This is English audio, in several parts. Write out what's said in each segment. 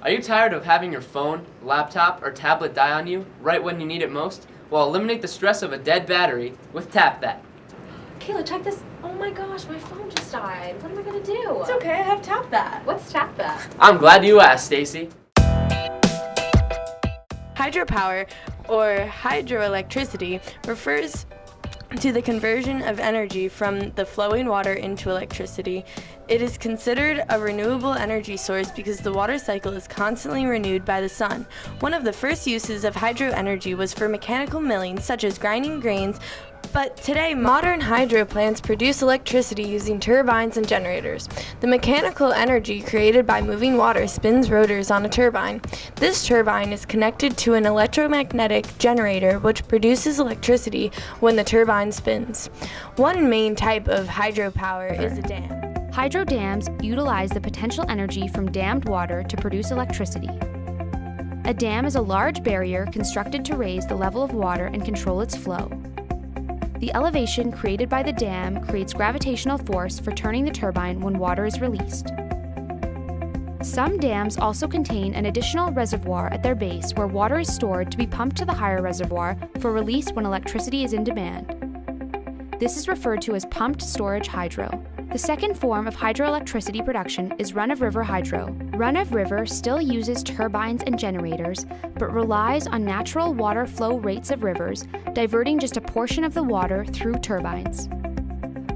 Are you tired of having your phone, laptop, or tablet die on you right when you need it most? Well, eliminate the stress of a dead battery with Tap That. Kayla, check this. Oh my gosh, my phone just died. What am I gonna do? It's okay, I have Tap That. What's Tap That? I'm glad you asked, Stacy. Hydropower, or hydroelectricity, refers to the conversion of energy from the flowing water into electricity. It is considered a renewable energy source because the water cycle is constantly renewed by the sun. One of the first uses of hydro energy was for mechanical milling, such as grinding grains, but today modern hydro plants produce electricity using turbines and generators. The mechanical energy created by moving water spins rotors on a turbine. This turbine is connected to an electromagnetic generator which produces electricity when the turbine spins. One main type of hydropower is a dam. Hydro dams utilize the potential energy from dammed water to produce electricity. A dam is a large barrier constructed to raise the level of water and control its flow. The elevation created by the dam creates gravitational force for turning the turbine when water is released. Some dams also contain an additional reservoir at their base where water is stored to be pumped to the higher reservoir for release when electricity is in demand. This is referred to as pumped storage hydro. The second form of hydroelectricity production is run-of-river hydro. Run-of-river still uses turbines and generators, but relies on natural water flow rates of rivers, diverting just a portion of the water through turbines.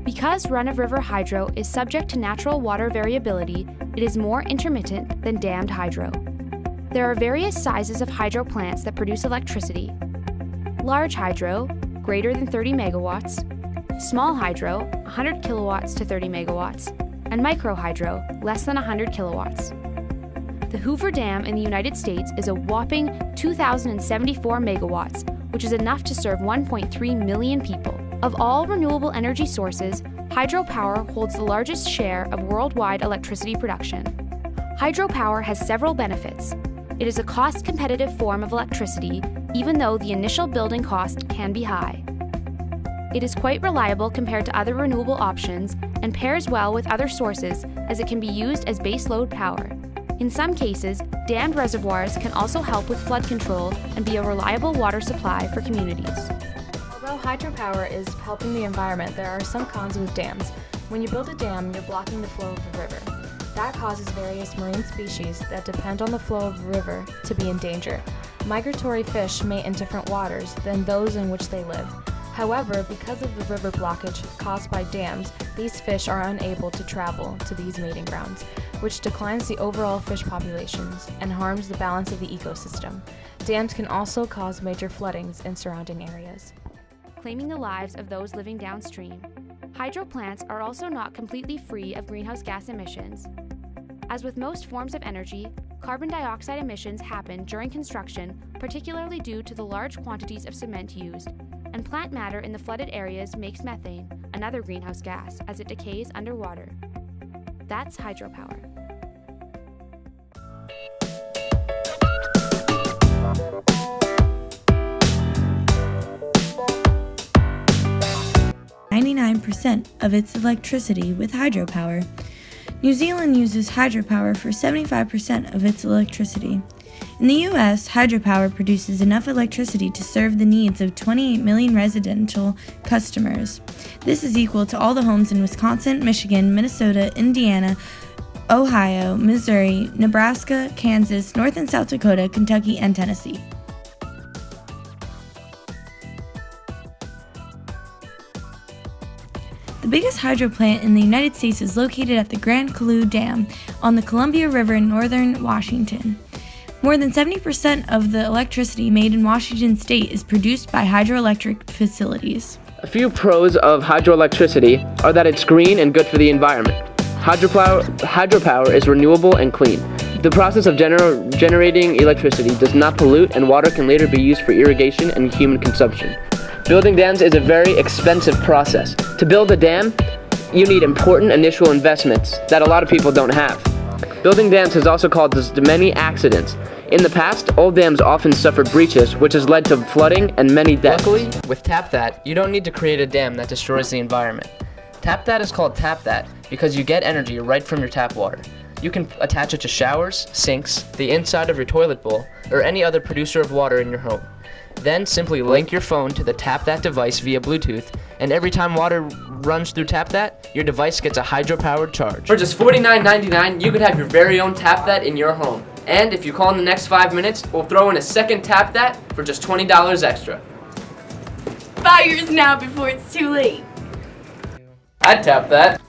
Because run-of-river hydro is subject to natural water variability, it is more intermittent than dammed hydro. There are various sizes of hydro plants that produce electricity. Large hydro, greater than 30 megawatts, small hydro, 100 kilowatts to 30 megawatts, and micro hydro, less than 100 kilowatts. The Hoover Dam in the United States is a whopping 2,074 megawatts, which is enough to serve 1.3 million people. Of all renewable energy sources, hydropower holds the largest share of worldwide electricity production. Hydropower has several benefits. It is a cost-competitive form of electricity, even though the initial building cost can be high. It is quite reliable compared to other renewable options and pairs well with other sources as it can be used as baseload power. In some cases, dammed reservoirs can also help with flood control and be a reliable water supply for communities. Although hydropower is helping the environment, there are some cons with dams. When you build a dam, you're blocking the flow of the river. That causes various marine species that depend on the flow of the river to be in danger. Migratory fish mate in different waters than those in which they live. However, because of the river blockage caused by dams, these fish are unable to travel to these mating grounds, which declines the overall fish populations and harms the balance of the ecosystem. Dams can also cause major floodings in surrounding areas, claiming the lives of those living downstream. Hydro plants are also not completely free of greenhouse gas emissions. As with most forms of energy, carbon dioxide emissions happen during construction, particularly due to the large quantities of cement used, and plant matter in the flooded areas makes methane, another greenhouse gas, as it decays underwater. That's hydropower. .99% of its electricity with hydropower. New Zealand uses hydropower for 75% of its electricity. In the U.S., hydropower produces enough electricity to serve the needs of 28 million residential customers. This is equal to all the homes in Wisconsin, Michigan, Minnesota, Indiana, Ohio, Missouri, Nebraska, Kansas, North and South Dakota, Kentucky, and Tennessee. The biggest hydro plant in the United States is located at the Grand Coulee Dam on the Columbia River in northern Washington. More than 70% of the electricity made in Washington state is produced by hydroelectric facilities. A few pros of hydroelectricity are that it's green and good for the environment. Hydropower is renewable and clean. The process of generating electricity does not pollute, and water can later be used for irrigation and human consumption. Building dams is a very expensive process. To build a dam, you need important initial investments that a lot of people don't have. Building dams has also caused many accidents. In the past, old dams often suffered breaches, which has led to flooding and many deaths. Luckily, with Tap That, you don't need to create a dam that destroys the environment. Tap That is called Tap That because you get energy right from your tap water. You can attach it to showers, sinks, the inside of your toilet bowl, or any other producer of water in your home. Then simply link your phone to the TapThat device via Bluetooth, and every time water runs through TapThat, your device gets a hydro-powered charge. For just $49.99, you could have your very own TapThat in your home. And if you call in the next 5 minutes, we'll throw in a second TapThat for just $20 extra. Buy yours now before it's too late. I'd tap that.